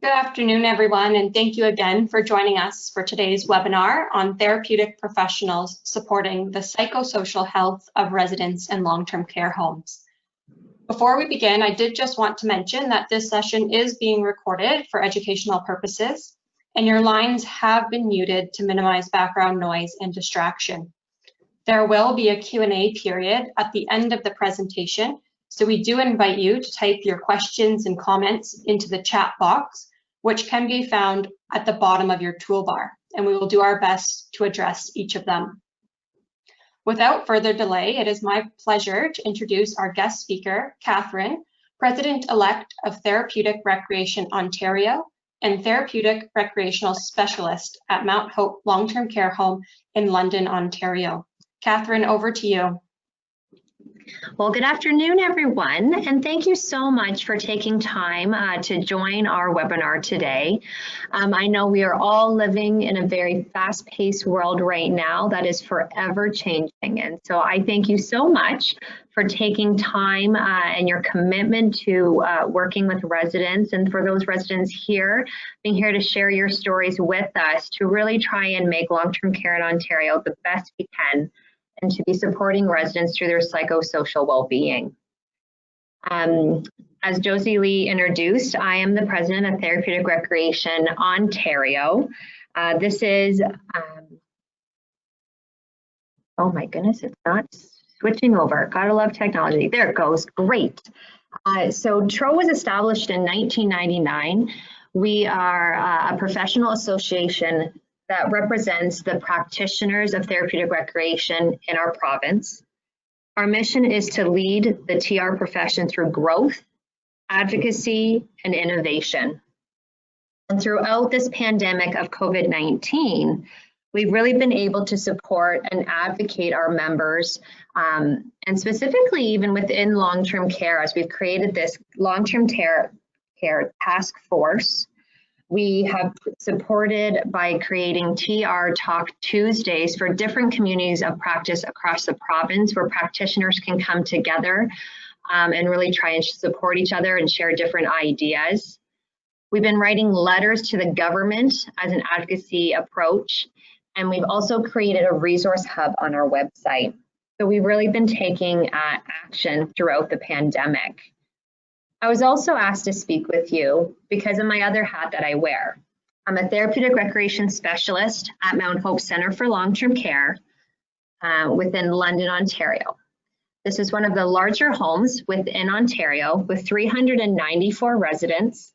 Good afternoon, everyone, and thank you again for joining us for today's webinar on Therapeutic Professionals supporting the psychosocial health of residents in long-term care homes. Before we begin, I did just want to mention that this session is being recorded for educational purposes, and your lines have been muted to minimize background noise and distraction. There will be a Q&A period at the end of the presentation, so we do invite you to type your questions and comments into the chat box, which can be found at the bottom of your toolbar, and we will do our best to address each of them. Without further delay, it is my pleasure to introduce our guest speaker, Katherine, President-elect of Therapeutic Recreation Ontario and Therapeutic Recreational Specialist at Mount Hope Long-Term Care Home in London, Ontario. Katherine, over to you. Well, good afternoon, everyone, and thank you so much for taking time to join our webinar today. I know we are all living in a very fast-paced world right now that is forever changing, and so I thank you so much for taking time and your commitment to working with residents, and for those residents here, being here to share your stories with us to really try and make long-term care in Ontario the best we can, and to be supporting residents through their psychosocial well-being. As Josie-Lee introduced, I am the president of Therapeutic Recreation Ontario. This is, oh my goodness, it's not switching over. Gotta love technology. There it goes, great. So TRO was established in 1999. We are a professional association that represents the practitioners of therapeutic recreation in our province. Our mission is to lead the TR profession through growth, advocacy, and innovation. And throughout this pandemic of COVID-19, we've really been able to support and advocate our members, and specifically even within long-term care, as we've created this long-term care task force. We have supported by creating TR Talk Tuesdays for different communities of practice across the province, where practitioners can come together and really try and support each other and share different ideas. We've been writing letters to the government as an advocacy approach, and we've also created a resource hub on our website. So we've really been taking action throughout the pandemic. I was also asked to speak with you because of my other hat that I wear. I'm a therapeutic recreation specialist at Mount Hope Centre for Long-Term Care within London, Ontario. This is one of the larger homes within Ontario with 394 residents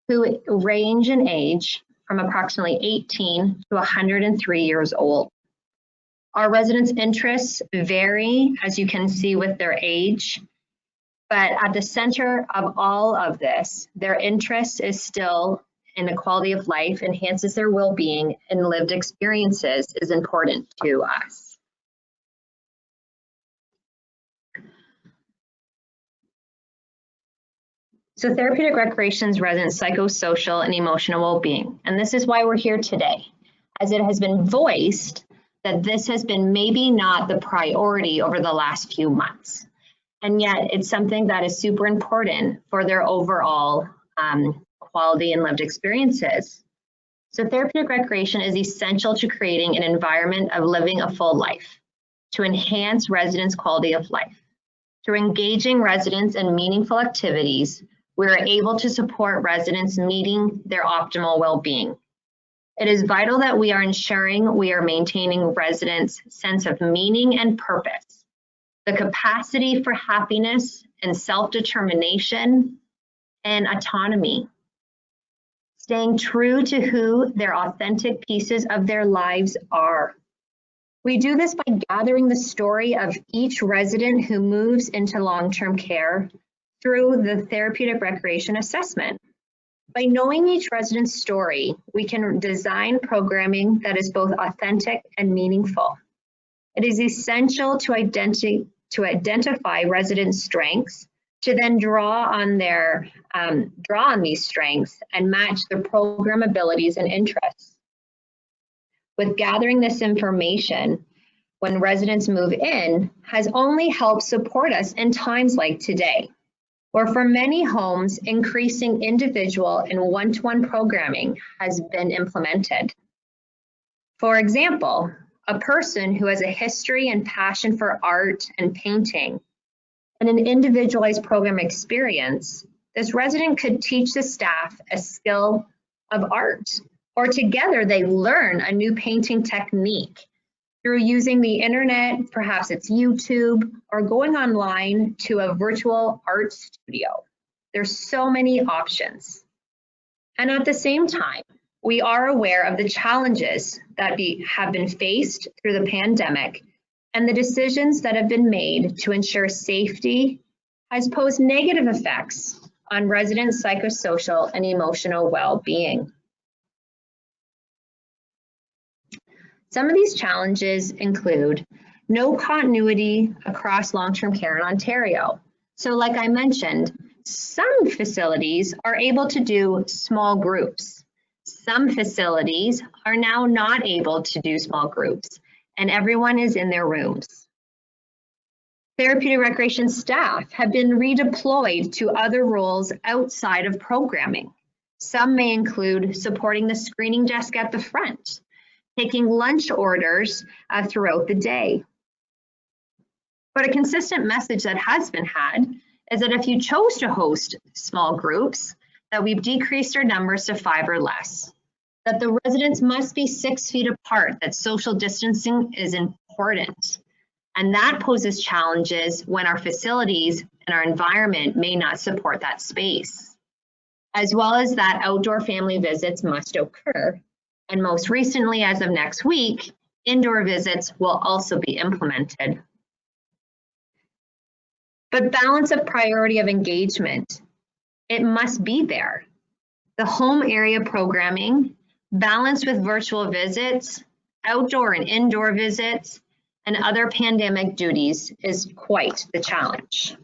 who range in age from approximately 18 to 103 years old. Our residents' interests vary, as you can see, with their age. But at the center of all of this, their interest is still in the quality of life, enhances their well-being, and lived experiences is important to us. So therapeutic recreation's residents' psychosocial and emotional well-being, and this is why we're here today, as it has been voiced that this has been maybe not the priority over the last few months. And yet it's something that is super important for their overall quality and lived experiences. So therapeutic recreation is essential to creating an environment of living a full life, to enhance residents' quality of life. Through engaging residents in meaningful activities, we are able to support residents meeting their optimal well-being. It is vital that we are ensuring we are maintaining residents' sense of meaning and purpose, the capacity for happiness and self-determination and autonomy, staying true to who their authentic pieces of their lives are. We do this by gathering the story of each resident who moves into long-term care through the therapeutic recreation assessment. By knowing each resident's story, we can design programming that is both authentic and meaningful. It is essential to identify residents' strengths, to then draw on these strengths and match their program abilities and interests. With gathering this information, when residents move in, has only helped support us in times like today. Or for many homes, increasing individual and one-to-one programming has been implemented. For example, a person who has a history and passion for art and painting and an individualized program experience, this resident could teach the staff a skill of art, or together they learn a new painting technique through using the internet, perhaps it's YouTube, or going online to a virtual art studio. There's so many options. And at the same time, we are aware of the challenges that have been faced through the pandemic, and the decisions that have been made to ensure safety has posed negative effects on residents' psychosocial and emotional well-being. Some of these challenges include no continuity across long-term care in Ontario. So like I mentioned, some facilities are able to do small groups. Some facilities are now not able to do small groups, and everyone is in their rooms. Therapeutic recreation staff have been redeployed to other roles outside of programming. Some may include supporting the screening desk at the front, taking lunch orders throughout the day. But a consistent message that has been had is that if you chose to host small groups, that we've decreased our numbers to 5 or less, that the residents must be 6 feet apart, that social distancing is important. And that poses challenges when our facilities and our environment may not support that space, as well as that outdoor family visits must occur. And most recently, as of next week, indoor visits will also be implemented. But balance of priority of engagement, it must be there. The home area programming, balanced with virtual visits, outdoor and indoor visits, and other pandemic duties is quite the challenge.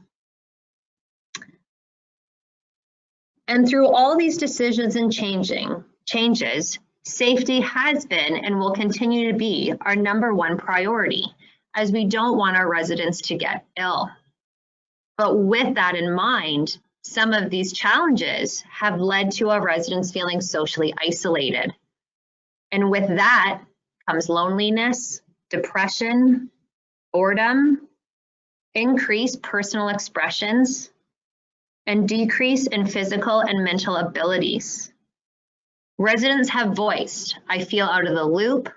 And through all these decisions and changes, safety has been and will continue to be our #1 priority, as we don't want our residents to get ill. But with that in mind, some of these challenges have led to our residents feeling socially isolated. And with that comes loneliness, depression, boredom, increased personal expressions, and decrease in physical and mental abilities. Residents have voiced, I feel out of the loop,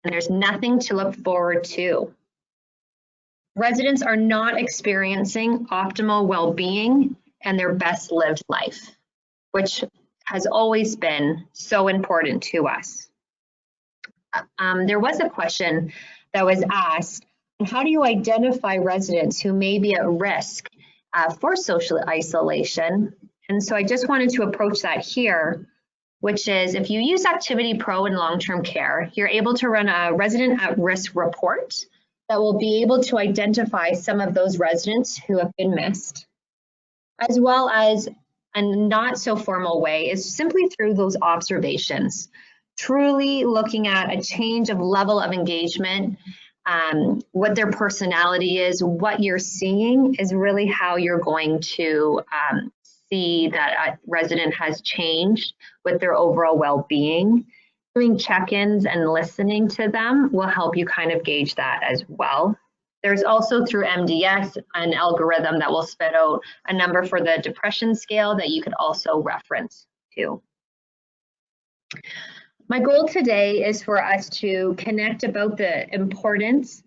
and there's nothing to look forward to. Residents are not experiencing optimal well-being and their best lived life, which has always been so important to us. There was a question that was asked, how do you identify residents who may be at risk for social isolation? And so I just wanted to approach that here, which is if you use Activity Pro in long-term care, you're able to run a resident at risk report that will be able to identify some of those residents who have been missed, as well as a not so formal way is simply through those observations, truly looking at a change of level of engagement, what their personality is, what you're seeing is really how you're going to see that a resident has changed with their overall well-being. Doing check-ins and listening to them will help you kind of gauge that as well. There's also through MDS an algorithm that will spit out a number for the depression scale that you could also reference to. My goal today is for us to connect about the importance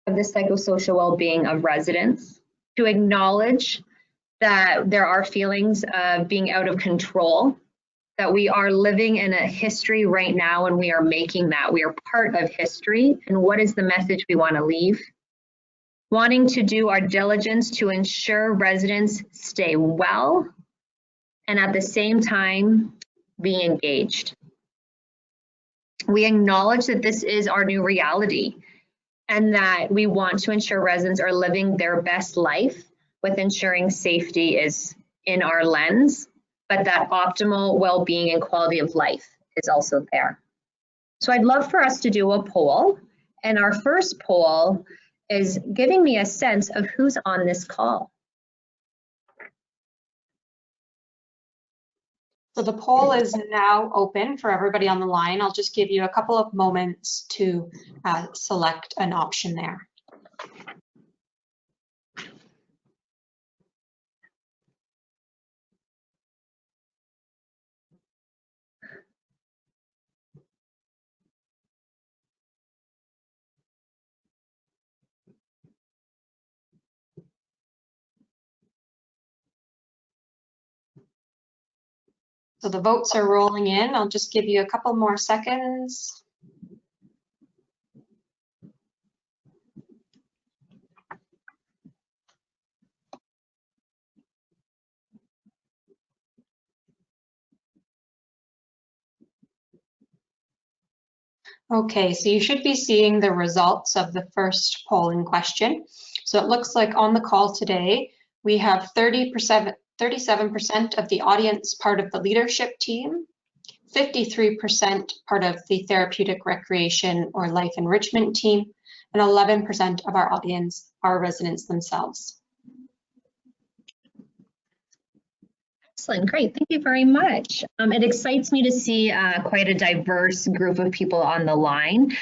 of the psychosocial well-being of residents, to acknowledge that there are feelings of being out of control, that we are living in a history right now and we are making that. We are part of history, and what is the message we want to leave? Wanting to do our diligence to ensure residents stay well and at the same time be engaged. We acknowledge that this is our new reality and that we want to ensure residents are living their best life with ensuring safety is in our lens, but that optimal well-being and quality of life is also there. So I'd love for us to do a poll, and our first poll is giving me a sense of who's on this call. So the poll is now open for everybody on the line. I'll just give you a couple of moments to select an option there. So the votes are rolling in. I'll just give you a couple more seconds. Okay, so you should be seeing the results of the first polling question. So it looks like on the call today, we have 37% of the audience part of the leadership team, 53% part of the therapeutic recreation or life enrichment team, and 11% of our audience are residents themselves. Excellent, great, thank you very much. It excites me to see quite a diverse group of people on the line,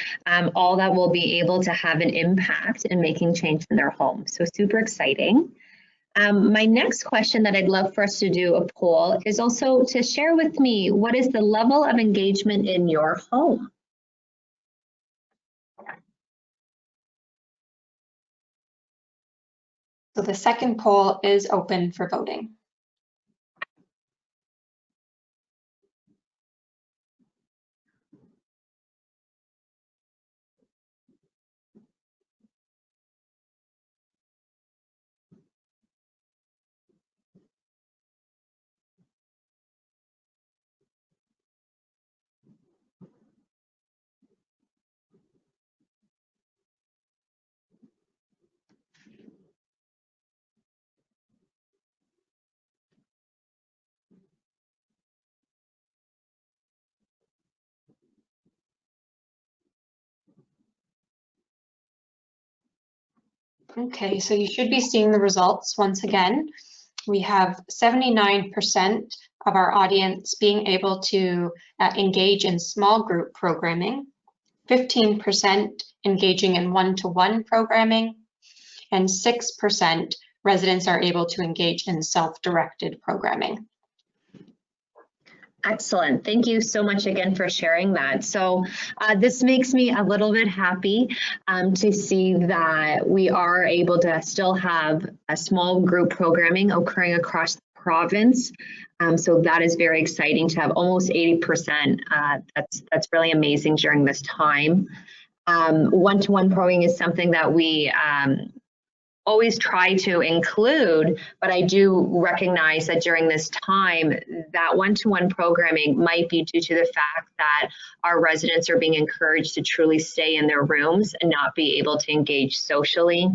all that will be able to have an impact in making change in their home. So super exciting. My next question that I'd love for us to do a poll is also to share with me, what is the level of engagement in your home? So the second poll is open for voting. Okay, so you should be seeing the results once again. We have 79% of our audience being able to engage in small group programming, 15% engaging in one-to-one programming, and 6% residents are able to engage in self-directed programming. Excellent. Thank you so much again for sharing that. So this makes me a little bit happy to see that we are able to still have a small group programming occurring across the province. So that is very exciting to have almost 80%. That's really amazing during this time. One-to-one programming is something that we always try to include, but I do recognize that during this time, that one-to-one programming might be due to the fact that our residents are being encouraged to truly stay in their rooms and not be able to engage socially.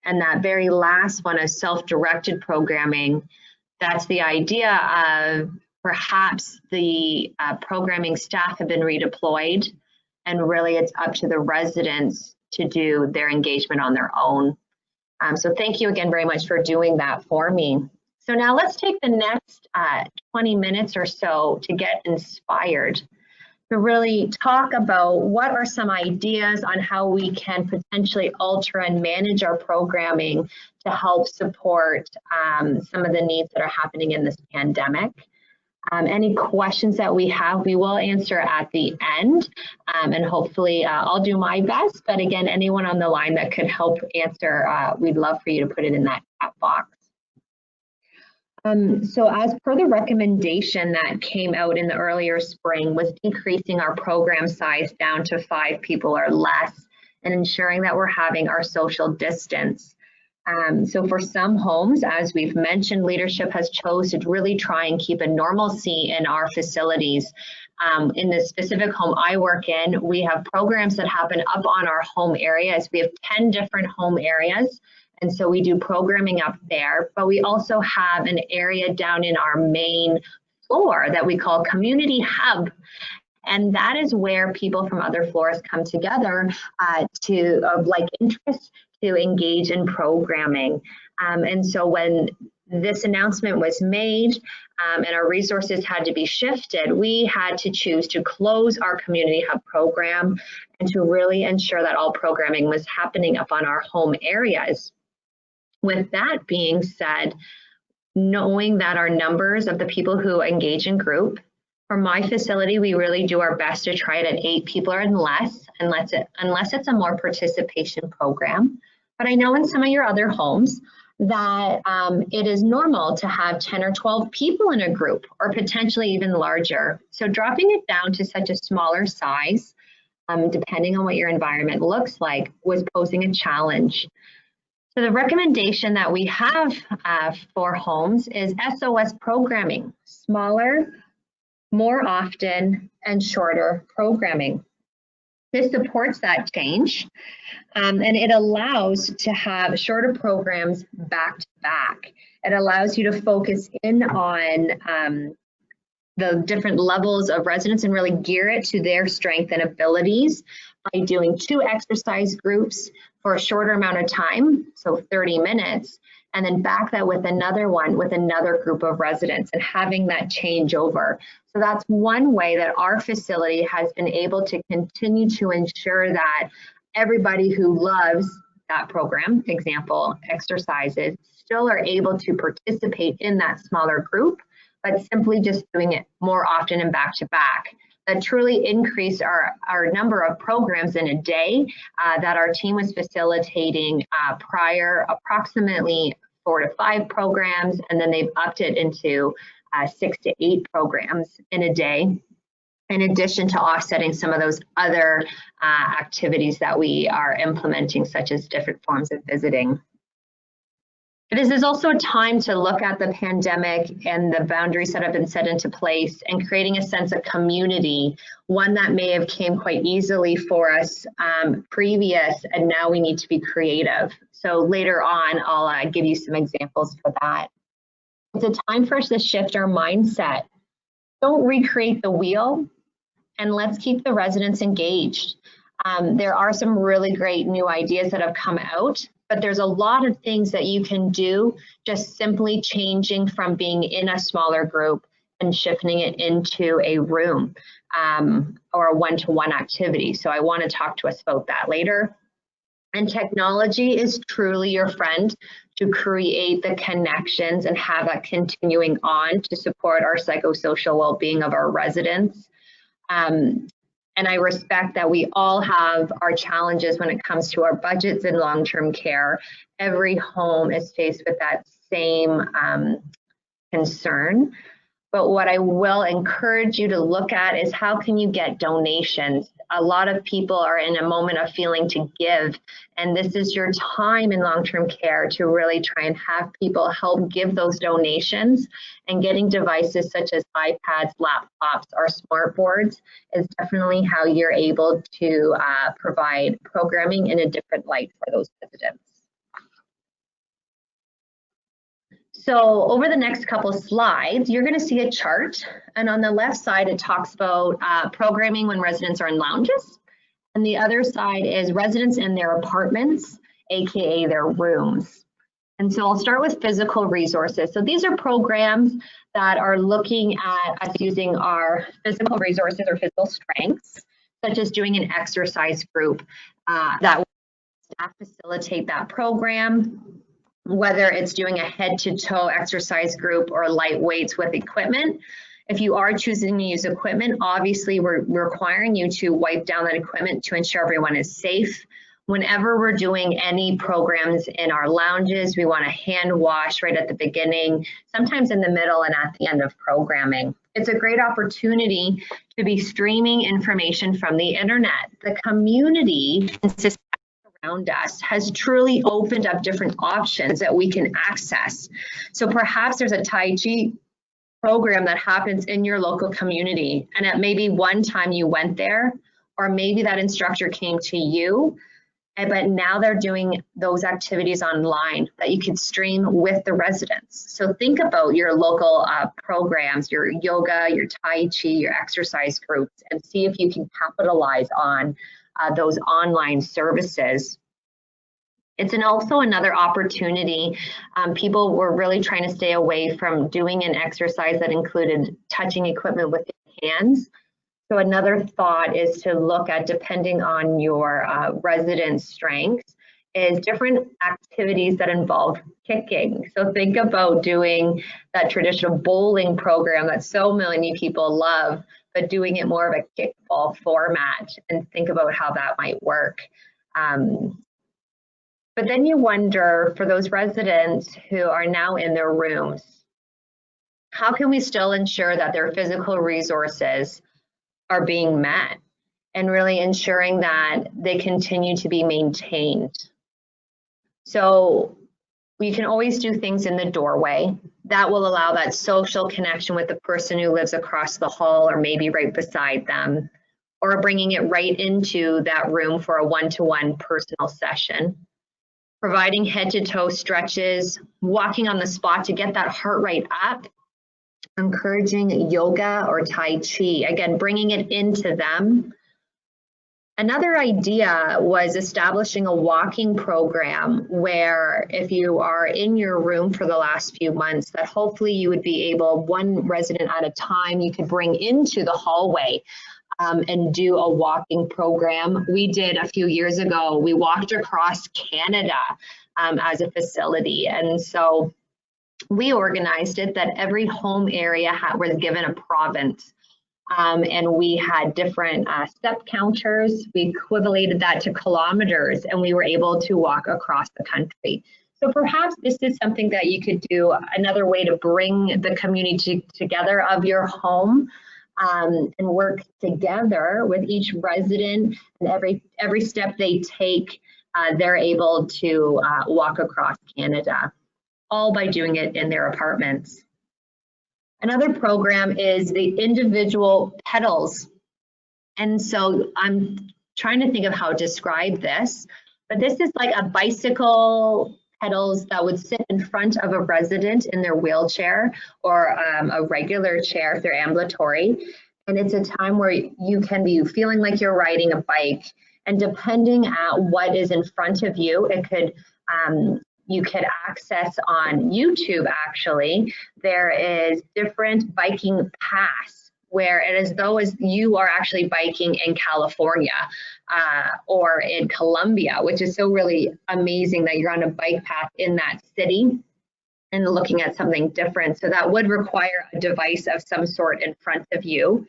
And that very last one is self-directed programming. That's the idea of perhaps the programming staff have been redeployed, and really it's up to the residents to do their engagement on their own. So thank you again very much for doing that for me. So now let's take the next 20 minutes or so to get inspired, to really talk about what are some ideas on how we can potentially alter and manage our programming to help support some of the needs that are happening in this pandemic. Any questions that we have, we will answer at the end, and hopefully I'll do my best. But again, anyone on the line that could help answer, we'd love for you to put it in that chat box. So as per the recommendation that came out in the earlier spring, was decreasing our program size down to 5 people or less and ensuring that we're having our social distance. So for some homes, as we've mentioned, leadership has chosen to really try and keep a normalcy in our facilities. In the specific home I work in, we have programs that happen up on our home areas. We have 10 different home areas. And so we do programming up there, but we also have an area down in our main floor that we call Community Hub. And that is where people from other floors come together of like interest to engage in programming. And so when this announcement was made and our resources had to be shifted, we had to choose to close our Community Hub program and to really ensure that all programming was happening up on our home areas. With that being said, knowing that our numbers of the people who engage in group, for my facility, we really do our best to try it at 8 people or less, unless it's a more participation program. But I know in some of your other homes that it is normal to have 10 or 12 people in a group, or potentially even larger. So dropping it down to such a smaller size, depending on what your environment looks like, was posing a challenge. So the recommendation that we have for homes is SOS programming, smaller, more often, and shorter programming. This supports that change, and it allows to have shorter programs back to back. It allows you to focus in on the different levels of residents and really gear it to their strength and abilities by doing 2 exercise groups for a shorter amount of time, so 30 minutes, and then back that with another one with another group of residents and having that changeover. So that's one way that our facility has been able to continue to ensure that everybody who loves that program, example, exercises, still are able to participate in that smaller group, but simply just doing it more often and back to back. That truly increased our number of programs in a day that our team was facilitating prior, approximately 4 to 5 programs, and then they've upped it into 6 to 8 programs in a day, in addition to offsetting some of those other activities that we are implementing, such as different forms of visiting. This is also a time to look at the pandemic and the boundaries that have been set into place and creating a sense of community, one that may have came quite easily for us previous, and now we need to be creative. So later on, I'll give you some examples for that. It's a time for us to shift our mindset. Don't recreate the wheel, and let's keep the residents engaged. There are some really great new ideas that have come out, but there's a lot of things that you can do just simply changing from being in a smaller group and shifting it into a room or a one-to-one activity. So I want to talk to us about that later. And technology is truly your friend to create the connections and have that continuing on to support our psychosocial well-being of our residents. And I respect that we all have our challenges when it comes to our budgets in long-term care. Every home is faced with that same concern. But what I will encourage you to look at is how can you get donations? A lot of people are in a moment of feeling to give, and this is your time in long-term care to really try and have people help give those donations, and getting devices such as iPads, laptops, or smart boards is definitely how you're able to provide programming in a different light for those residents. So over the next couple of slides, you're going to see a chart, and on the left side it talks about programming when residents are in lounges, and the other side is residents in their apartments, aka their rooms. And so I'll start with physical resources. So these are programs that are looking at us using our physical resources or physical strengths, such as doing an exercise group that will staff facilitate that program, whether it's doing a head-to-toe exercise group or light weights with equipment. If you are choosing to use equipment, obviously we're requiring you to wipe down that equipment to ensure everyone is safe. Whenever we're doing any programs in our lounges, we want to hand wash right at the beginning, sometimes in the middle and at the end of programming. It's a great opportunity to be streaming information from the internet. The community around us has truly opened up different options that we can access. So perhaps there's a Tai Chi program that happens in your local community, and it may be one time you went there, or maybe that instructor came to you, but now they're doing those activities online that you can stream with the residents. So think about your local programs, your yoga, your Tai Chi, your exercise groups, and see if you can capitalize on those online services. It's also another opportunity. People were really trying to stay away from doing an exercise that included touching equipment with your hands. So another thought is to look at, depending on your resident strengths, is different activities that involve kicking. So think about doing that traditional bowling program that so many people love, but doing it more of a kickball format, and think about how that might work. But then you wonder, for those residents who are now in their rooms, how can we still ensure that their physical resources are being met, and really ensuring that they continue to be maintained? So we can always do things in the doorway. That will allow that social connection with the person who lives across the hall or maybe right beside them, or bringing it right into that room for a one-to-one personal session. Providing head to toe stretches, walking on the spot to get that heart rate up, encouraging yoga or Tai Chi, again, bringing it into them. Another idea was establishing a walking program where, if you are in your room for the last few months, that hopefully you would be able, one resident at a time, you could bring into the hallway and do a walking program. We did a few years ago, we walked across Canada as a facility. And so we organized it that every home area was given a province. And we had different step counters. We equivalated that to kilometers, and we were able to walk across the country. So perhaps this is something that you could do, another way to bring the community together of your home, and work together with each resident, and every step they take, they're able to walk across Canada, all by doing it in their apartments. Another program is the individual pedals. And so I'm trying to think of how to describe this, but this is like a bicycle pedals that would sit in front of a resident in their wheelchair, or a regular chair if they're ambulatory. And it's a time where you can be feeling like you're riding a bike. And depending at what is in front of you, it could, you could access on YouTube, actually. There is different biking paths where it is though as you are actually biking in California or in Colombia, which is so really amazing that you're on a bike path in that city and looking at something different. So that would require a device of some sort in front of you.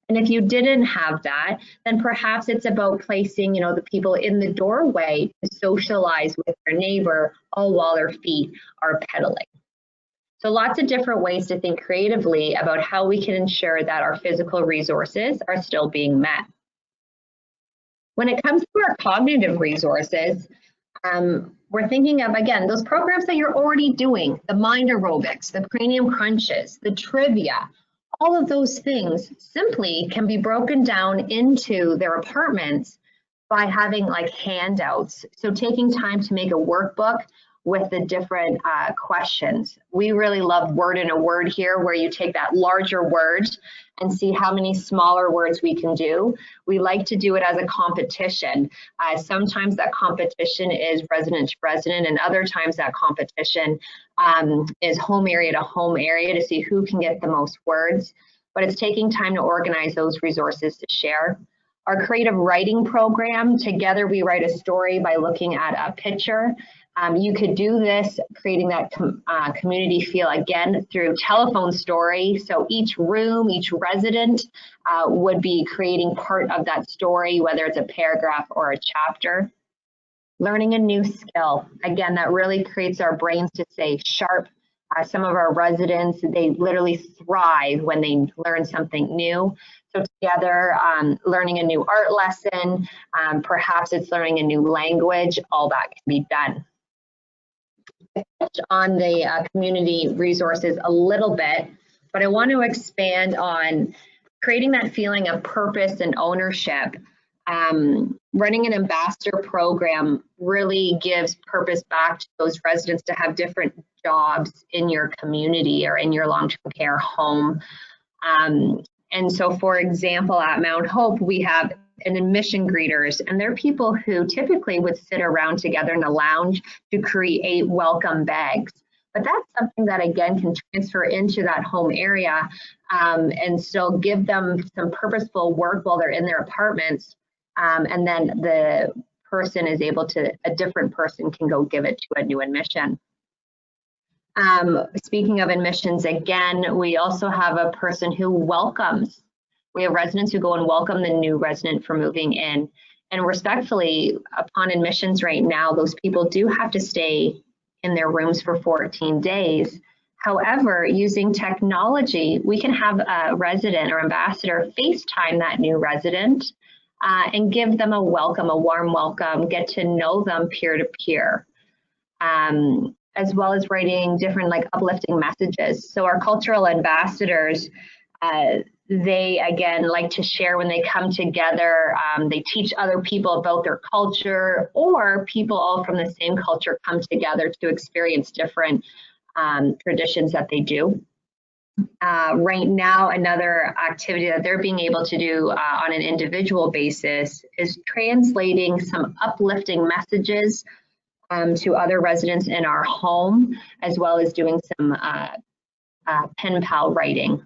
And if you didn't have that, then perhaps it's about placing, the people in the doorway to socialize with their neighbor, all while their feet are pedaling. So lots of different ways to think creatively about how we can ensure that our physical resources are still being met. When it comes to our cognitive resources, we're thinking of, again, those programs that you're already doing, the mind aerobics, the cranium crunches, the trivia. All of those things simply can be broken down into their apartments by having like handouts. So taking time to make a workbook with the different questions. We really love word in a word here, where you take that larger word and see how many smaller words we can do. We like to do it as a competition. Sometimes that competition is resident to resident, and other times that competition is home area to home area to see who can get the most words. But it's taking time to organize those resources to share. Our creative writing program, together we write a story by looking at a picture. You could do this, creating that community feel again through telephone story. So each room, each resident would be creating part of that story, whether it's a paragraph or a chapter. Learning a new skill. Again, that really creates our brains to stay sharp. Some of our residents, they literally thrive when they learn something new. So together, learning a new art lesson, perhaps it's learning a new language, all that can be done. I touched on the community resources a little bit, but I want to expand on creating that feeling of purpose and ownership. Running an ambassador program really gives purpose back to those residents to have different jobs in your community or in your long-term care home. And so, for example, at Mount Hope, we have and admission greeters, and they're people who typically would sit around together in a lounge to create welcome bags. But that's something that, again, can transfer into that home area and still give them some purposeful work while they're in their apartments. And then the person is able to, a different person can go give it to a new admission. Speaking of admissions, again, we also have a person who welcomes. We have residents who go and welcome the new resident for moving in. And respectfully, upon admissions right now, those people do have to stay in their rooms for 14 days. However, using technology, we can have a resident or ambassador FaceTime that new resident and give them a welcome, a warm welcome, get to know them peer-to-peer, as well as writing different like uplifting messages. So our cultural ambassadors, they again like to share when they come together. They teach other people about their culture, or people all from the same culture come together to experience different traditions that they do. Right now, another activity that they're being able to do on an individual basis is translating some uplifting messages to other residents in our home, as well as doing some pen pal writing.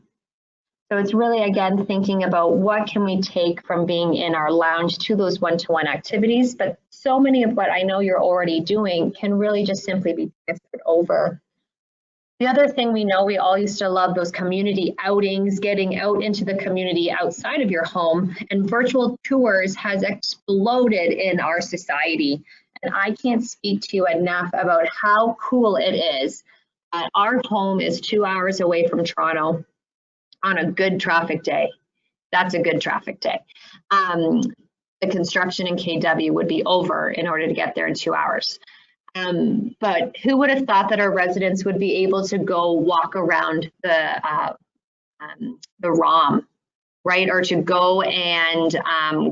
So it's really, again, thinking about what can we take from being in our lounge to those one-to-one activities, but so many of what I know you're already doing can really just simply be transferred over. The other thing we know, we all used to love those community outings, getting out into the community outside of your home, and virtual tours has exploded in our society. And I can't speak to you enough about how cool it is. Our home is 2 hours away from Toronto on a good traffic day. That's a good traffic day. The construction in KW would be over in order to get there in 2 hours. But who would have thought that our residents would be able to go walk around the ROM, right? Or to go and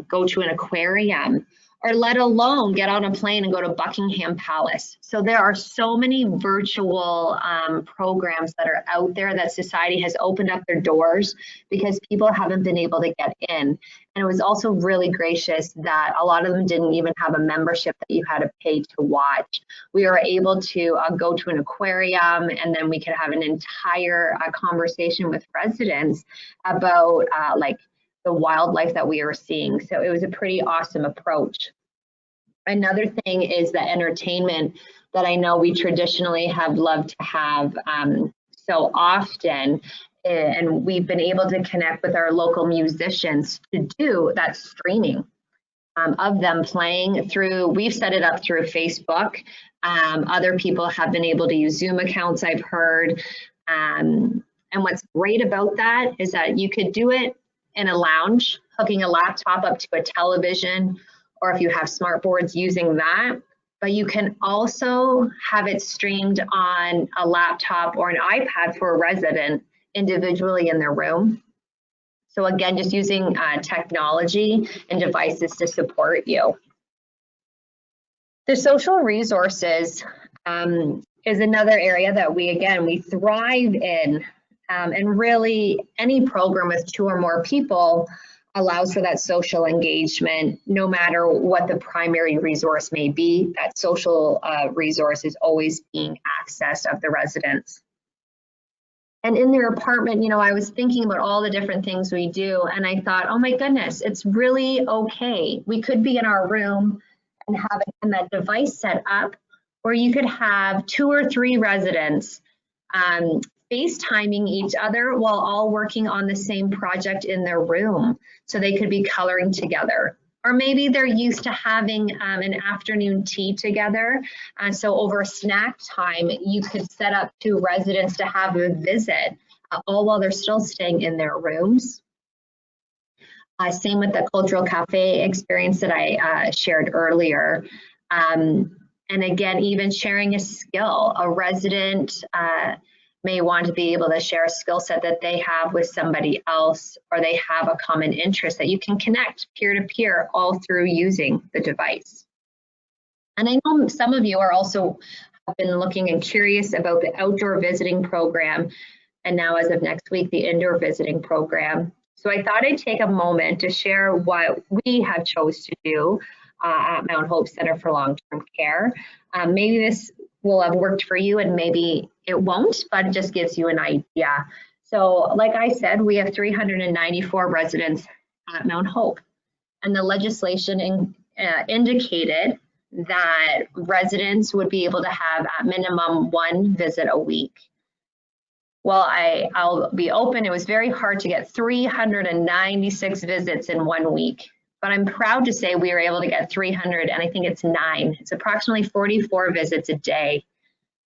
go to an aquarium, or let alone get on a plane and go to Buckingham Palace. So there are so many virtual programs that are out there that society has opened up their doors because people haven't been able to get in. And it was also really gracious that a lot of them didn't even have a membership that you had to pay to watch. We were able to go to an aquarium, and then we could have an entire conversation with residents about like the wildlife that we were seeing. So it was a pretty awesome approach. Another thing is the entertainment that I know we traditionally have loved to have so often. And we've been able to connect with our local musicians to do that streaming of them playing through, we've set it up through Facebook. Other people have been able to use Zoom accounts, I've heard. And what's great about that is that you could do it in a lounge, hooking a laptop up to a television, or if you have smart boards, using that. But you can also have it streamed on a laptop or an iPad for a resident individually in their room. So again, just using technology and devices to support you. The social resources is another area that we thrive in. And really, any program with 2 or more people allows for that social engagement, no matter what the primary resource may be. That social resource is always being accessed of the residents. And in their apartment, you know, I was thinking about all the different things we do, and I thought, oh my goodness, it's really okay. We could be in our room and have that device set up, or you could have 2 or 3 residents FaceTiming each other while all working on the same project in their room. So they could be coloring together. Or maybe they're used to having an afternoon tea together. So over snack time, you could set up 2 residents to have a visit, all while they're still staying in their rooms. Same with the cultural cafe experience that I shared earlier. And again, even sharing a skill. A resident may want to be able to share a skill set that they have with somebody else, or they have a common interest that you can connect peer-to-peer all through using the device. And I know some of you are also have been looking and curious about the outdoor visiting program, and now as of next week, the indoor visiting program. So I thought I'd take a moment to share what we have chose to do at Mount Hope Center for Long-Term Care. Maybe this will have worked for you and maybe it won't, but it just gives you an idea. So like I said, we have 394 residents at Mount Hope, and the legislation indicated that residents would be able to have at minimum 1 visit a week. Well, I'll be open, it was very hard to get 396 visits in 1 week, but I'm proud to say we were able to get 300, and I think it's 9. It's approximately 44 visits a day.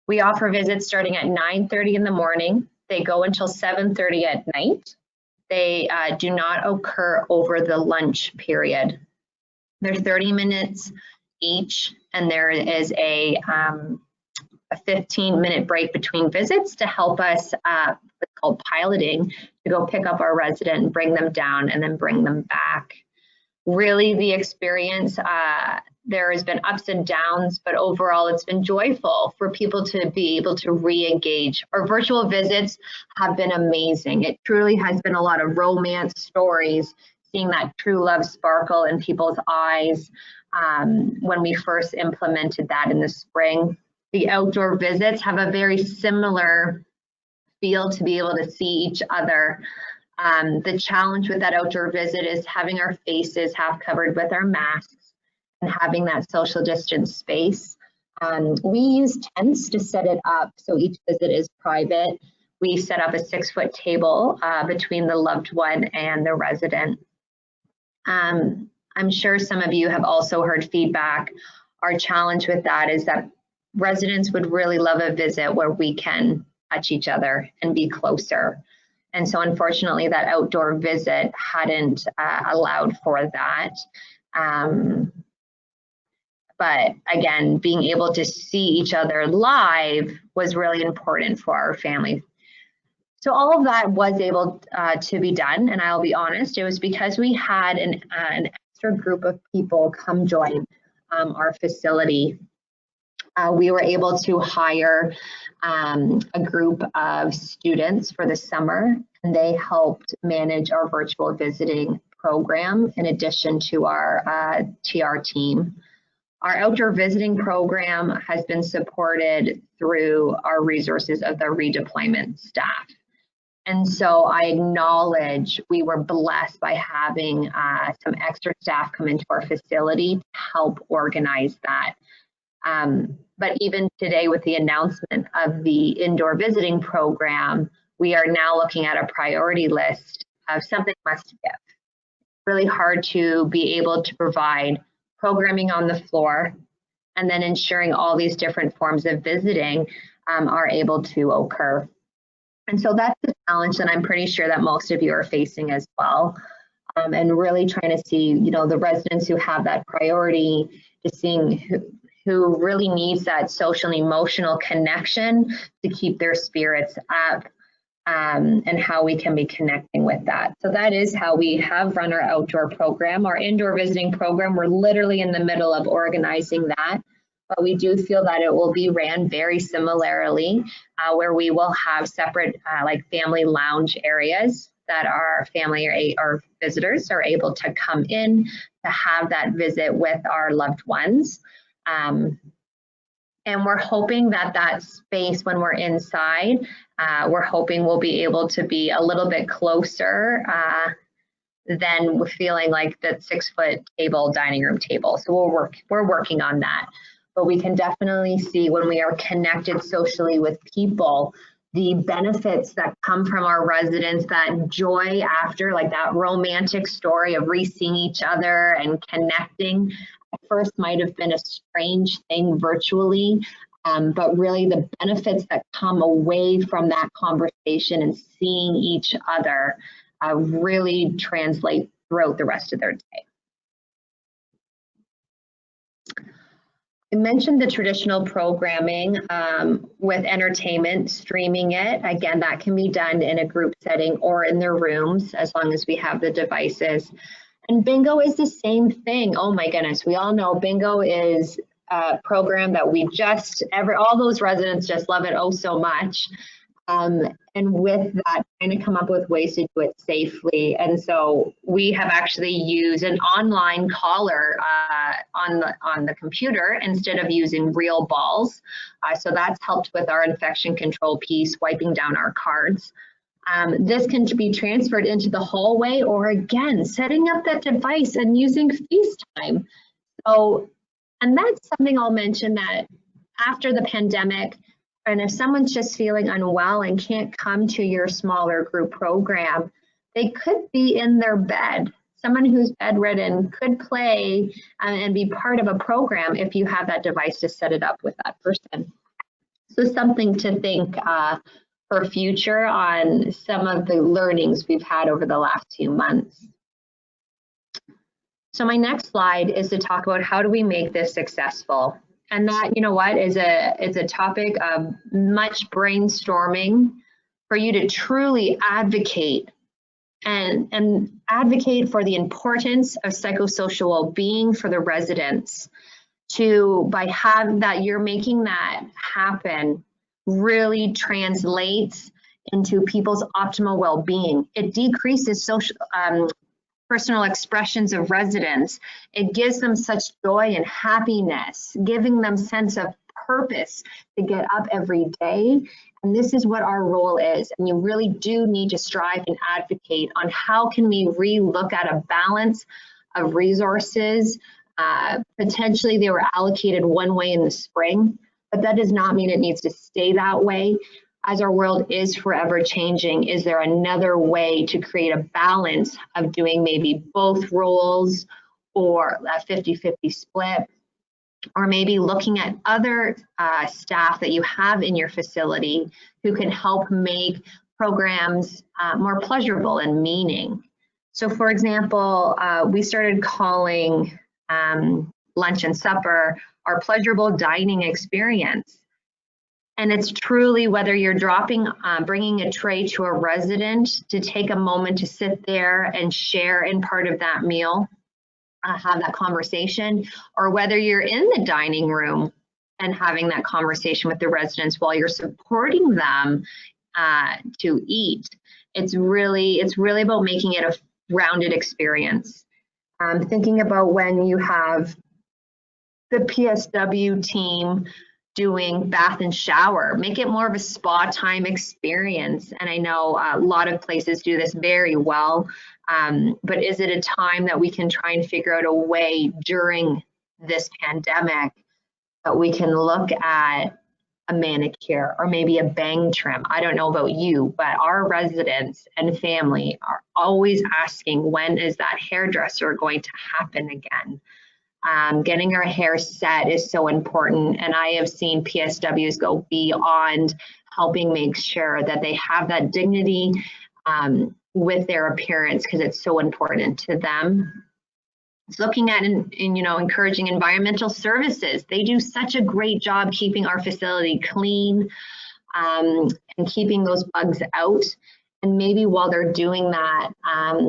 We offer visits starting at 9:30 in the morning. They go until 7:30 at night. They do not occur over the lunch period. They're 30 minutes each, and there is a 15-minute break between visits to help us, what's called piloting, to go pick up our resident and bring them down and then bring them back. Really, the experience, there has been ups and downs, but overall it's been joyful for people to be able to re-engage. Our virtual visits have been amazing. It truly has been a lot of romance stories, seeing that true love sparkle in people's eyes when we first implemented that in the spring. The outdoor visits have a very similar feel to be able to see each other. The challenge with that outdoor visit is having our faces half covered with our masks and having that social distance space. We use tents to set it up so each visit is private. We set up a 6-foot table between the loved one and the resident. I'm sure some of you have also heard feedback. Our challenge with that is that residents would really love a visit where we can touch each other and be closer. And so unfortunately that outdoor visit hadn't allowed for that. But again, being able to see each other live was really important for our family. So all of that was able to be done, and I'll be honest, it was because we had an extra group of people come join our facility. We were able to hire a group of students for the summer, and they helped manage our virtual visiting program in addition to our TR team. Our outdoor visiting program has been supported through our resources of the redeployment staff. And so I acknowledge we were blessed by having some extra staff come into our facility to help organize that. But even today with the announcement of the indoor visiting program, we are now looking at a priority list of something must give. Really hard to be able to provide programming on the floor and then ensuring all these different forms of visiting are able to occur. And so that's the challenge that I'm pretty sure that most of you are facing as well. And really trying to see, you know, the residents who have that priority to seeing who really needs that social and emotional connection to keep their spirits up, and how we can be connecting with that. So that is how we have run our outdoor program. Our indoor visiting program, we're literally in the middle of organizing that, but we do feel that it will be ran very similarly, where we will have separate like family lounge areas that our family or visitors are able to come in to have that visit with our loved ones. And we're hoping that that space when we're inside, we're hoping we'll be able to be a little bit closer than we're feeling like that 6-foot table, dining room table. So we're working on that. But we can definitely see when we are connected socially with people, the benefits that come from our residents, that joy after, like that romantic story of re-seeing each other and connecting. At first might have been a strange thing virtually, but really the benefits that come away from that conversation and seeing each other really translate throughout the rest of their day. I mentioned the traditional programming with entertainment, streaming it. Again, that can be done in a group setting or in their rooms as long as we have the devices. And bingo is the same thing. Oh my goodness, we all know bingo is a program that we all those residents just love it oh so much. And with that, trying to come up with ways to do it safely. And so we have actually used an online collar on the computer instead of using real balls. So that's helped with our infection control piece, wiping down our cards. This can be transferred into the hallway, or again, setting up that device and using FaceTime. So, and that's something I'll mention, that after the pandemic, and if someone's just feeling unwell and can't come to your smaller group program, they could be in their bed. Someone who's bedridden could play and be part of a program if you have that device to set it up with that person. So something to think for future on some of the learnings we've had over the last few months. So my next slide is to talk about how do we make this successful. And that, you know what, is it's a topic of much brainstorming for you to truly advocate and advocate for the importance of psychosocial well-being for the residents. By having that, you're making that happen really translates into people's optimal well-being. It decreases social personal expressions of residents. It gives them such joy and happiness, giving them sense of purpose to get up every day. And this is what our role is. And you really do need to strive and advocate on how can we re-look at a balance of resources. Potentially they were allocated one way in the spring, but that does not mean it needs to stay that way. As our world is forever changing, is there another way to create a balance of doing maybe both roles, or a 50-50 split, or maybe looking at other staff that you have in your facility who can help make programs more pleasurable and meaning. So for example, we started calling lunch and supper our pleasurable dining experience. And it's truly whether you're bringing a tray to a resident to take a moment to sit there and share in part of that meal, have that conversation, or whether you're in the dining room and having that conversation with the residents while you're supporting them to eat. It's really about making it a rounded experience. Thinking about when you have the PSW team doing bath and shower, make it more of a spa time experience. And I know a lot of places do this very well, but is it a time that we can try and figure out a way during this pandemic that we can look at a manicure or maybe a bang trim? I don't know about you, but our residents and family are always asking, when is that hairdresser going to happen again? Getting our hair set is so important, and I have seen PSWs go beyond helping make sure that they have that dignity with their appearance, because it's so important to them. It's looking at encouraging environmental services. They do such a great job keeping our facility clean and keeping those bugs out. And maybe while they're doing that,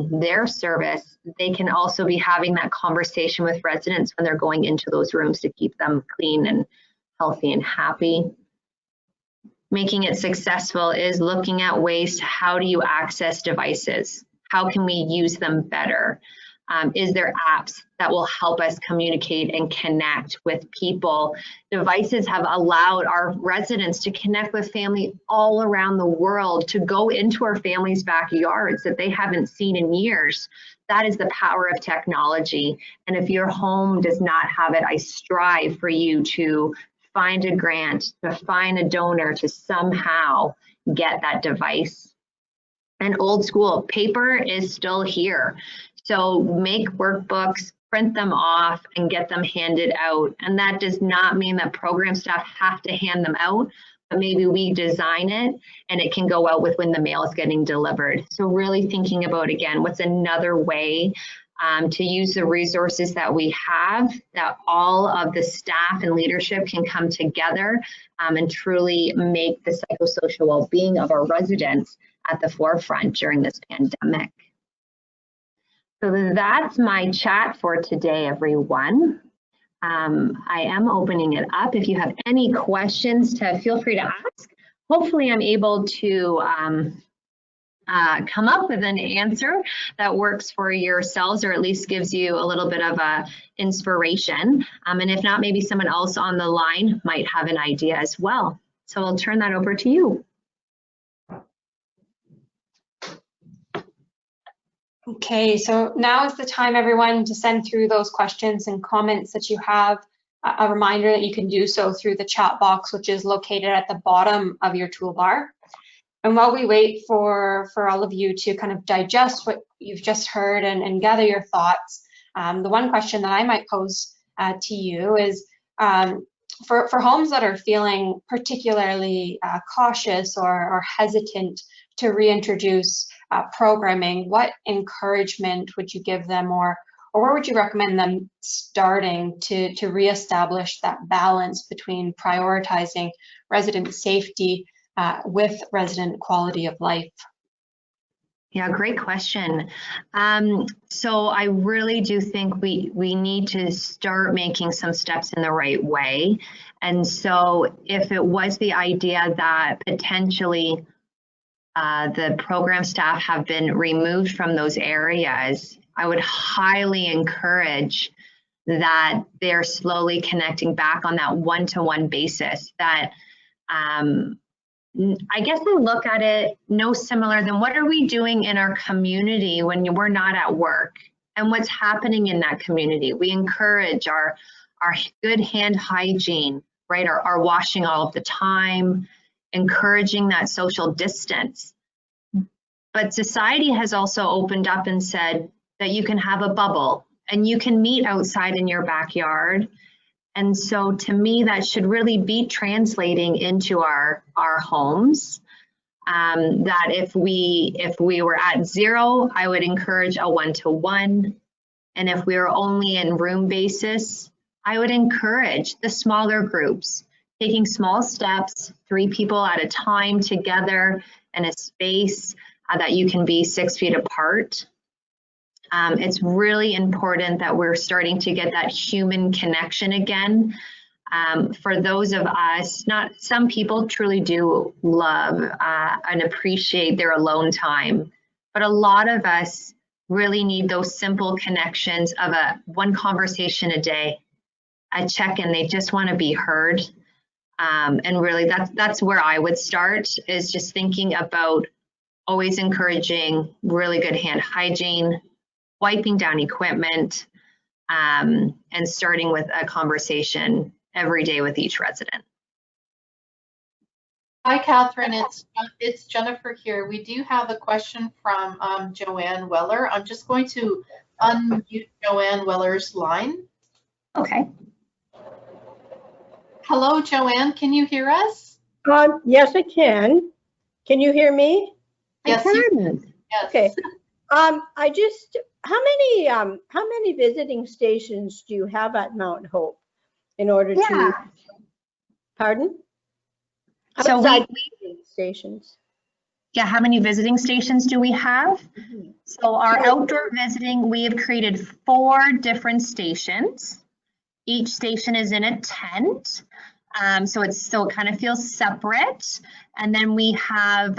their service, they can also be having that conversation with residents when they're going into those rooms to keep them clean and healthy and happy. Making it successful is looking at ways to how do you access devices? How can we use them better? Is there apps that will help us communicate and connect with people? Devices have allowed our residents to connect with family all around the world, to go into our families' backyards that they haven't seen in years. That is the power of technology. And if your home does not have it, I strive for you to find a grant, to find a donor, to somehow get that device. And old school paper is still here. So make workbooks, print them off, and get them handed out. And that does not mean that program staff have to hand them out, but maybe we design it and it can go out with when the mail is getting delivered. So really thinking about, again, what's another way to use the resources that we have, that all of the staff and leadership can come together and truly make the psychosocial well-being of our residents at the forefront during this pandemic. So that's my chat for today, everyone. I am opening it up. If you have any questions, feel free to ask, hopefully I'm able to come up with an answer that works for yourselves, or at least gives you a little bit of a inspiration. And if not, maybe someone else on the line might have an idea as well. So I'll turn that over to you. Okay, so now is the time, everyone, to send through those questions and comments that you have. A reminder that you can do so through the chat box, which is located at the bottom of your toolbar. And while we wait for all of you to kind of digest what you've just heard and gather your thoughts, the one question that I might pose to you is, for homes that are feeling particularly cautious or hesitant to reintroduce programming, what encouragement would you give them, or where would you recommend them starting to reestablish that balance between prioritizing resident safety with resident quality of life? Yeah, great question. So I really do think we need to start making some steps in the right way. And so if it was the idea that potentially the program staff have been removed from those areas, I would highly encourage that they're slowly connecting back on that one-to-one basis. That I guess we look at it no similar than what are we doing in our community when we're not at work, and what's happening in that community. We encourage our good hand hygiene, right? Our washing all of the time, encouraging that social distance. But society has also opened up and said that you can have a bubble and you can meet outside in your backyard. And so to me, that should really be translating into our homes. That if we were at 0, I would encourage a 1-to-1. And if we were only in room basis, I would encourage the smaller groups, taking small steps, 3 people at a time together in a space that you can be 6 feet apart. It's really important that we're starting to get that human connection again. For those of us, some people truly do love and appreciate their alone time, but a lot of us really need those simple connections of one conversation a day, a check-in. They just want to be heard. And really that's where I would start, is just thinking about always encouraging really good hand hygiene, wiping down equipment, and starting with a conversation every day with each resident. Hi, Katherine. It's Jennifer here. We do have a question from Joanne Weller. I'm just going to unmute Joanne Weller's line. Okay. Hello, Joanne. Can you hear us? Yes, I can. Can you hear me? Yes. Yes. Okay. How many visiting stations do you have at Mount Hope in order to? Pardon? So visiting stations. Yeah, how many visiting stations do we have? Mm-hmm. So our outdoor visiting, we have created 4 different stations. Each station is in a tent. So it kind of feels separate. And then we have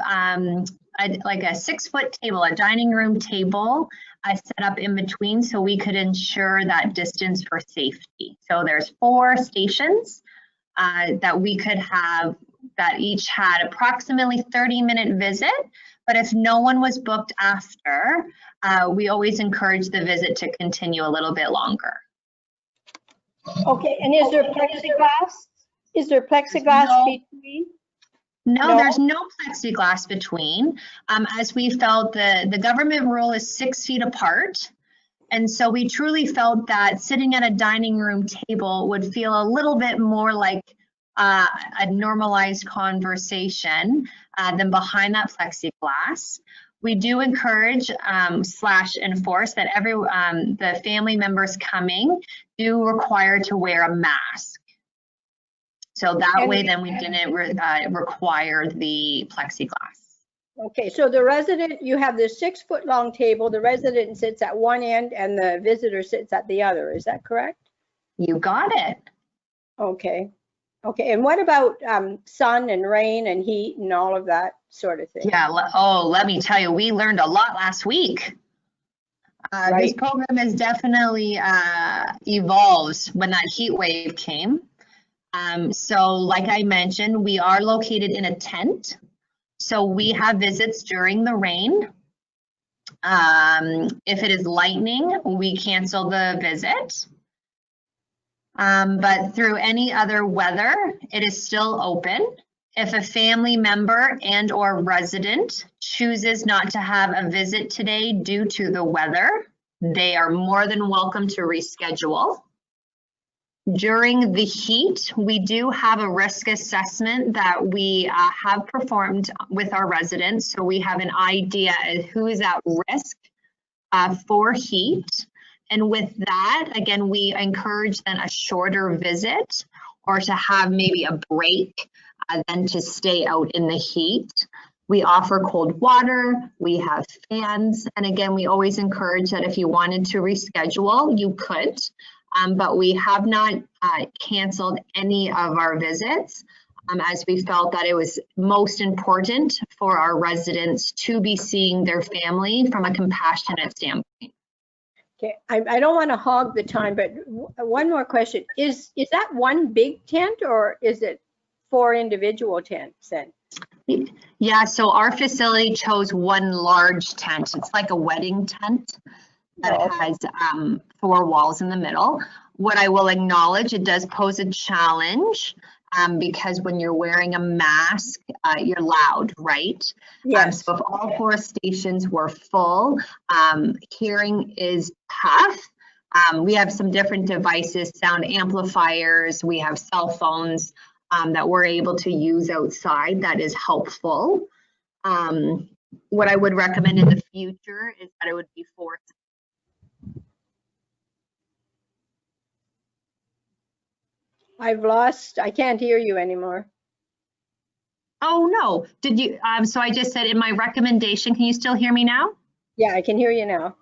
like a 6-foot table, a dining room table set up in between, so we could ensure that distance for safety. So there's 4 stations that we could have, that each had approximately 30-minute visit. But if no one was booked after, we always encourage the visit to continue a little bit longer. Okay, and is there plexiglass? Is there plexiglass between? No, there's no plexiglass between. As we felt, the government rule is 6 feet apart. And so we truly felt that sitting at a dining room table would feel a little bit more like a normalized conversation than behind that plexiglass. We do encourage / enforce that the family members coming do require to wear a mask. So that way then we didn't require the plexiglass. Okay, so the resident, you have this 6-foot long table, the resident sits at one end and the visitor sits at the other, is that correct? You got it. Okay. Okay, and what about sun and rain and heat and all of that sort of thing? Yeah, let me tell you, we learned a lot last week. This Right. program has definitely evolved when that heat wave came. So like I mentioned, we are located in a tent. So we have visits during the rain. If it is lightning, we cancel the visit. But through any other weather, it is still open. If a family member and or resident chooses not to have a visit today due to the weather, they are more than welcome to reschedule. During the heat, we do have a risk assessment that we have performed with our residents. So we have an idea of who is at risk for heat. And with that, again, we encourage then a shorter visit or to have maybe a break than to stay out in the heat. We offer cold water, we have fans, and again, we always encourage that if you wanted to reschedule, you could, but we have not canceled any of our visits as we felt that it was most important for our residents to be seeing their family from a compassionate standpoint. Okay, I don't want to hog the time, but one more question. Is that one big tent or is it 4 individual tents then? Yeah, so our facility chose one large tent. It's like a wedding tent that has 4 walls in the middle. What I will acknowledge, it does pose a challenge because when you're wearing a mask, you're loud, right? Yes. So if all 4 stations were full, hearing is tough. We have some different devices, sound amplifiers, we have cell phones that we're able to use outside that is helpful. What I would recommend in the future is that it would be 4. I can't hear you anymore. Oh, no. Did you, so I just said in my recommendation, can you still hear me now? Yeah, I can hear you now.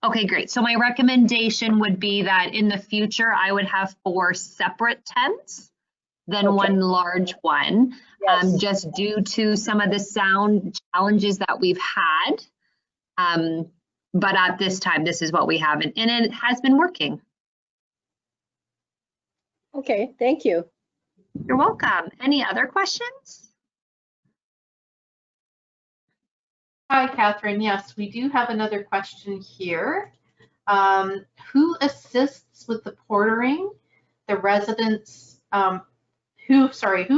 Okay, great. So my recommendation would be that in the future, I would have 4 separate tents than one large one, Yes. just due to some of the sound challenges that we've had. But at this time, this is what we have, and it has been working. Okay, thank you. You're welcome. Any other questions? Hi, Katherine. Yes, we do have another question here. Who assists with the portering the residents? Who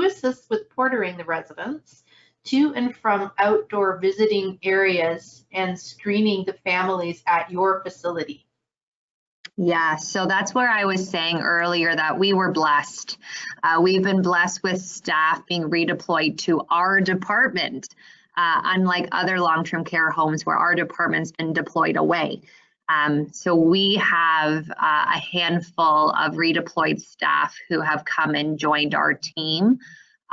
assists with portering the residents to and from outdoor visiting areas and screening the families at your facility? Yeah, so that's where I was saying earlier that we were blessed. We've been blessed with staff being redeployed to our department, unlike other long-term care homes where our department's been deployed away. So we have a handful of redeployed staff who have come and joined our team,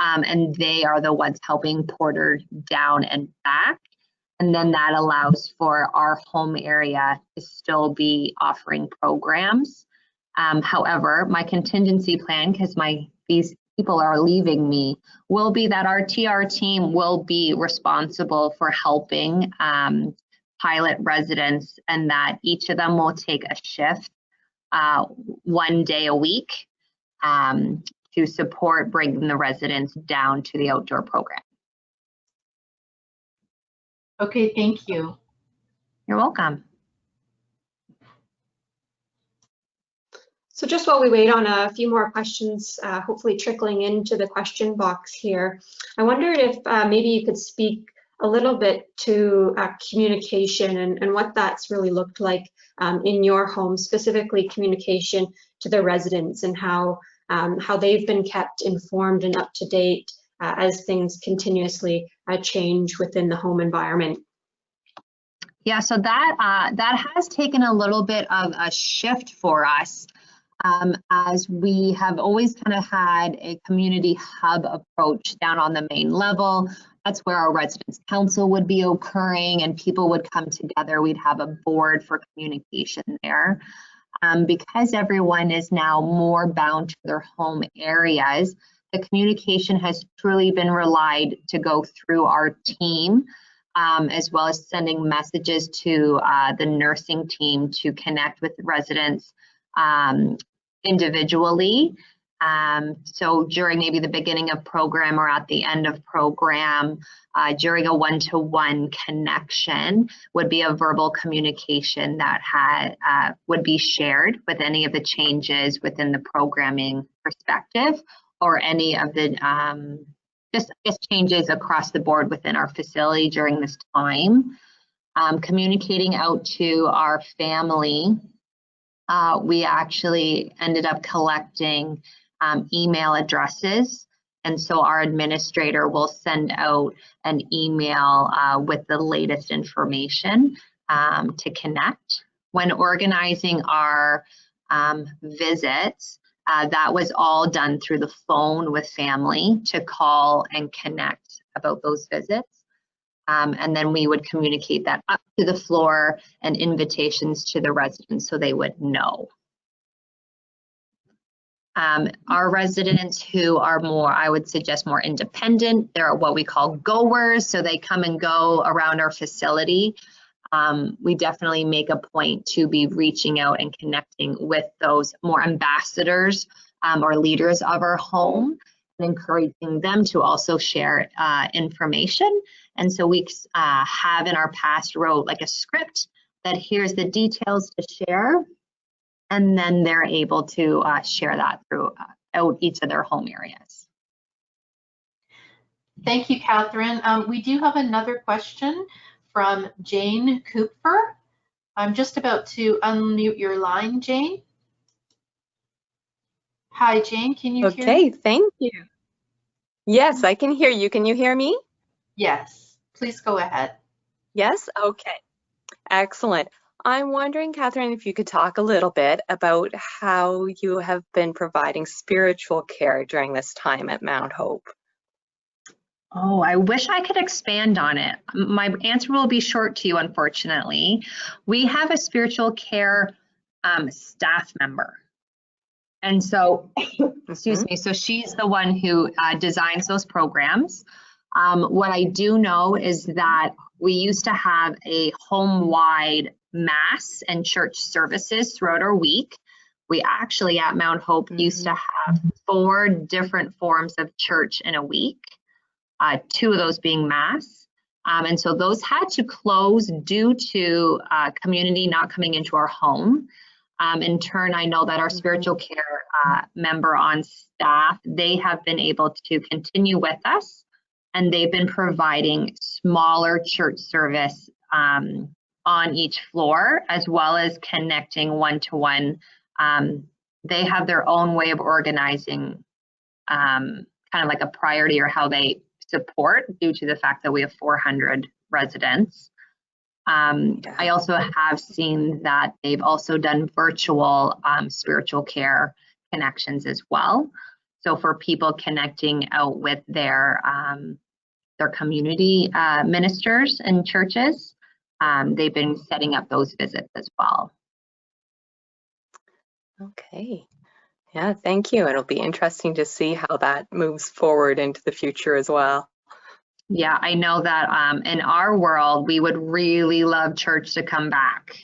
and they are the ones helping porter down and back. And then that allows for our home area to still be offering programs. However, my contingency plan, because these people are leaving me, will be that our TR team will be responsible for helping pilot residents, and that each of them will take a shift 1 day a week to support bringing the residents down to the outdoor program. Okay, thank you. You're welcome. So just while we wait on a few more questions, hopefully trickling into the question box here, I wondered if maybe you could speak a little bit to communication and what that's really looked like in your home, specifically communication to the residents and how they've been kept informed and up to date as things continuously change within the home environment. Yeah, so that has taken a little bit of a shift for us, as we have always kind of had a community hub approach down on the main level. That's where our residents council would be occurring and people would come together. We'd have a board for communication there. Because everyone is now more bound to their home areas, the communication has truly been relied to go through our team, as well as sending messages to the nursing team to connect with residents individually. So during maybe the beginning of program or at the end of program, during a one-to-one connection would be a verbal communication that would be shared with any of the changes within the programming perspective, or any of the just changes across the board within our facility during this time. Communicating out to our family, we actually ended up collecting email addresses. And so our administrator will send out an email with the latest information to connect. When organizing our visits, that was all done through the phone with family to call and connect about those visits. And then we would communicate that up to the floor and invitations to the residents so they would know. Our residents who are more, I would suggest, more independent, they're what we call goers, so they come and go around our facility. We definitely make a point to be reaching out and connecting with those more ambassadors or leaders of our home, and encouraging them to also share information. And so we have in our past wrote like a script that here's the details to share, and then they're able to share that throughout each of their home areas. Thank you, Katherine. We do have another question from Jane Cooper. I'm just about to unmute your line, Jane. Hi, Jane, can you hear me? Okay, thank you. Yes, I can hear you. Can you hear me? Yes, please go ahead. Yes, okay. Excellent. I'm wondering, Katherine, if you could talk a little bit about how you have been providing spiritual care during this time at Mount Hope. Oh, I wish I could expand on it. My answer will be short to you, unfortunately. We have a spiritual care staff member. And so, excuse me, so she's the one who designs those programs. What I do know is that we used to have a home-wide mass and church services throughout our week. We actually at Mount Hope used to have 4 different forms of church in a week, 2 of those being mass. And so those had to close due to community not coming into our home. In turn, I know that our spiritual care member on staff, they have been able to continue with us, and they've been providing smaller church service on each floor, as well as connecting one-to-one. They have their own way of organizing kind of like a priority or how they support due to the fact that we have 400 residents. I also have seen that they've also done virtual spiritual care connections as well. So for people connecting out with their community ministers and churches, they've been setting up those visits as well. Okay. Yeah, thank you. It'll be interesting to see how that moves forward into the future as well. Yeah, I know that in our world, we would really love church to come back.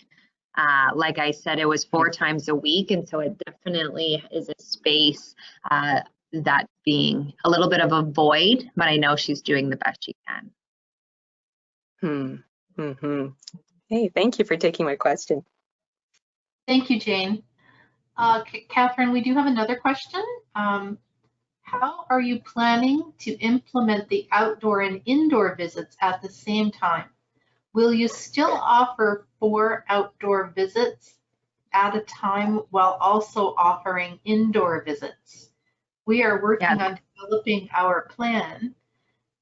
Like I said, it was 4 times a week, and so it definitely is a space that being a little bit of a void, but I know she's doing the best she can. Hey, thank you for taking my question. Thank you, Jane. Katherine, we do have another question. How are you planning to implement the outdoor and indoor visits at the same time? Will you still offer 4 outdoor visits at a time while also offering indoor visits? We are working on developing our plan,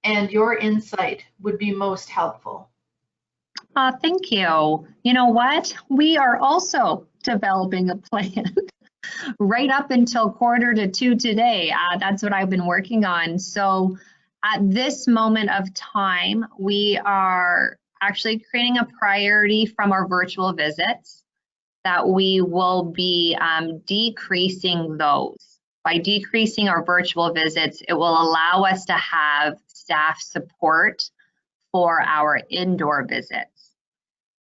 and your insight would be most helpful. Thank you. You know what? We are also developing a plan. Right up until 1:45 today, that's what I've been working on. So at this moment of time, we are actually creating a priority from our virtual visits. that we will be decreasing those. By decreasing our virtual visits, it will allow us to have staff support for our indoor visits.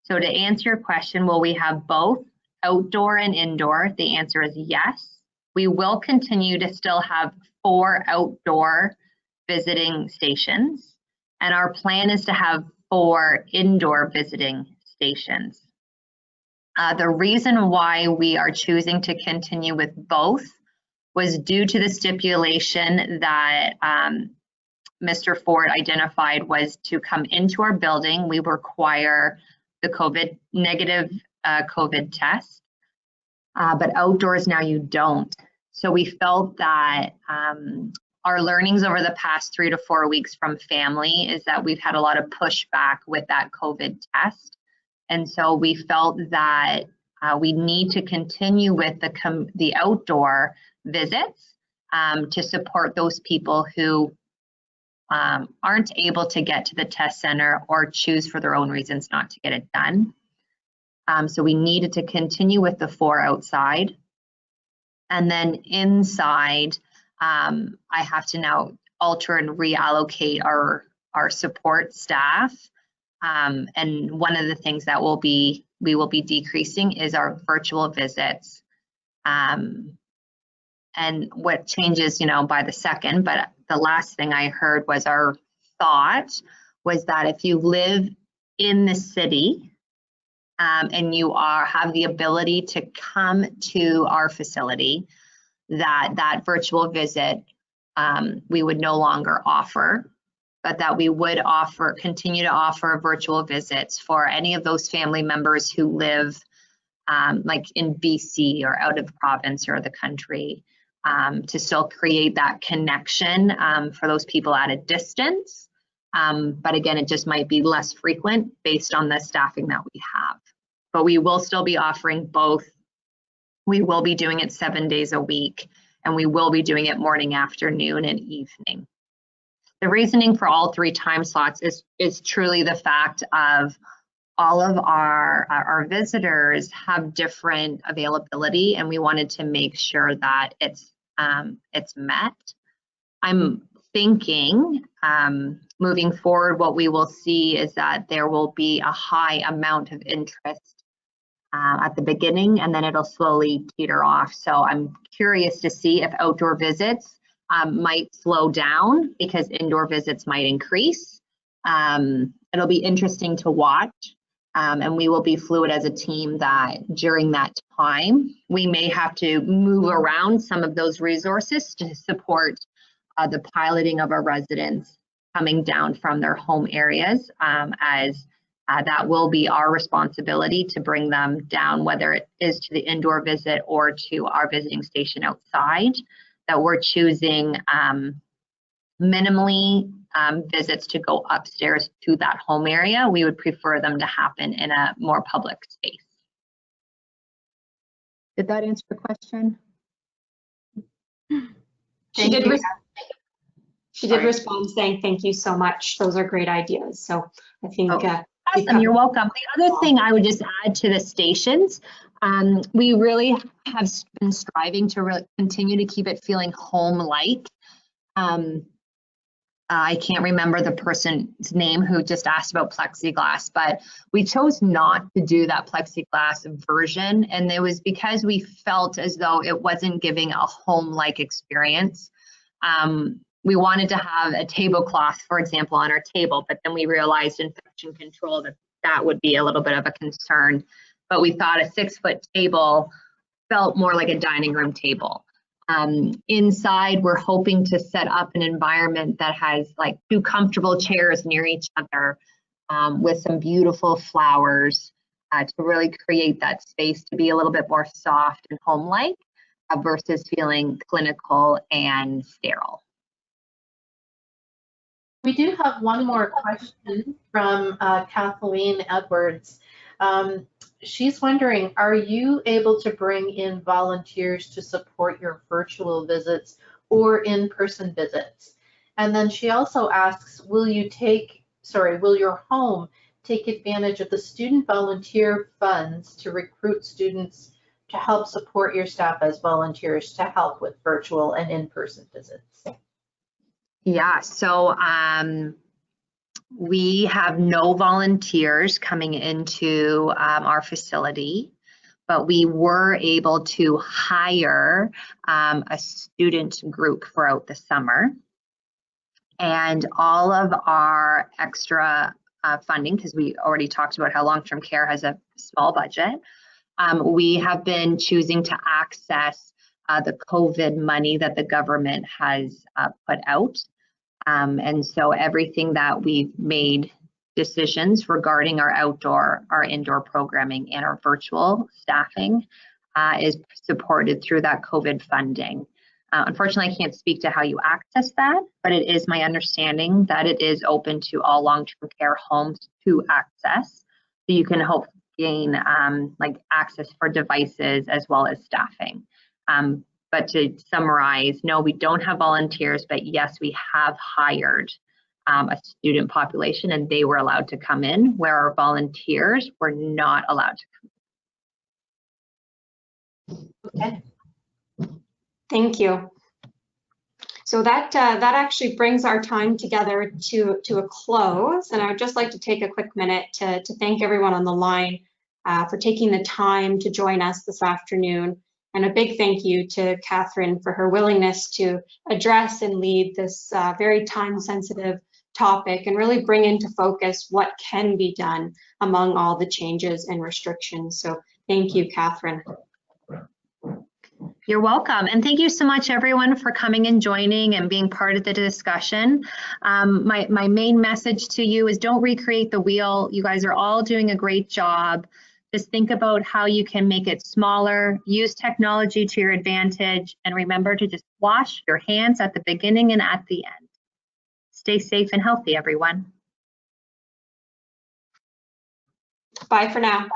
So to answer your question, will we have both outdoor and indoor? The answer is yes. We will continue to still have 4 outdoor visiting stations, and our plan is to have 4 indoor visiting stations. The reason why we are choosing to continue with both was due to the stipulation that Mr. Ford identified was to come into our building, we require the negative COVID test, but outdoors now you don't. So we felt that our learnings over the past 3 to 4 weeks from family is that we've had a lot of pushback with that COVID test. And so we felt that we need to continue with the outdoor visits to support those people who aren't able to get to the test center or choose for their own reasons not to get it done. So we needed to continue with the 4 outside. And then inside, I have to now alter and reallocate our support staff. And one of the things that we will be decreasing is our virtual visits. And what changes, by the second, but the last thing I heard was our thought was that if you live in the city and you have the ability to come to our facility, that virtual visit we would no longer offer, but that we would continue to offer virtual visits for any of those family members who live like in BC or out of the province or the country, to still create that connection for those people at a distance. But again, it just might be less frequent based on the staffing that we have. But we will still be offering both. We will be doing it 7 days a week, and we will be doing it morning, afternoon, and evening. The reasoning for all 3 time slots is truly the fact of all of our visitors have different availability, and we wanted to make sure that it's met. I'm thinking moving forward, what we will see is that there will be a high amount of interest at the beginning, and then it'll slowly teeter off. So I'm curious to see if outdoor visits might slow down because indoor visits might increase. It'll be interesting to watch, and we will be fluid as a team that during that time, we may have to move around some of those resources to support the piloting of our residents coming down from their home areas, as that will be our responsibility to bring them down, whether it is to the indoor visit or to our visiting station outside, that we're choosing minimally visits to go upstairs to that home area. We would prefer them to happen in a more public space. Did that answer the question? She did respond saying thank you so much. Those are great ideas. So I think awesome, you're welcome. The other thing I would just add to the stations, we really have been striving to really continue to keep it feeling home-like. I can't remember the person's name who just asked about plexiglass, but we chose not to do that plexiglass version. And it was because we felt as though it wasn't giving a home-like experience. We wanted to have a tablecloth, for example, on our table, but then we realized infection control that would be a little bit of a concern. But we thought a 6-foot table felt more like a dining room table. Inside, we're hoping to set up an environment that has like 2 comfortable chairs near each other with some beautiful flowers to really create that space to be a little bit more soft and home-like versus feeling clinical and sterile. We do have one more question from Kathleen Edwards. She's wondering, are you able to bring in volunteers to support your virtual visits or in-person visits? And then she also asks, will your home take advantage of the student volunteer funds to recruit students to help support your staff as volunteers to help with virtual and in-person visits? Yeah, so we have no volunteers coming into our facility, but we were able to hire a student group throughout the summer. And all of our extra funding, because we already talked about how long-term care has a small budget, we have been choosing to access the COVID money that the government has put out. And so everything that we've made decisions regarding our outdoor, our indoor programming, and our virtual staffing is supported through that COVID funding. Unfortunately, I can't speak to how you access that, but it is my understanding that it is open to all long-term care homes to access. So you can hope gain like access for devices as well as staffing. But to summarize, no, we don't have volunteers, but yes, we have hired a student population and they were allowed to come in, where our volunteers were not allowed to come. Okay. Thank you. So that actually brings our time together to a close. And I would just like to take a quick minute to thank everyone on the line for taking the time to join us this afternoon. And a big thank you to Katherine for her willingness to address and lead this very time-sensitive topic and really bring into focus what can be done among all the changes and restrictions. So thank you, Katherine. You're welcome. And thank you so much, everyone, for coming and joining and being part of the discussion. My main message to you is don't recreate the wheel. You guys are all doing a great job. Just think about how you can make it smaller, use technology to your advantage, and remember to just wash your hands at the beginning and at the end. Stay safe and healthy, everyone. Bye for now.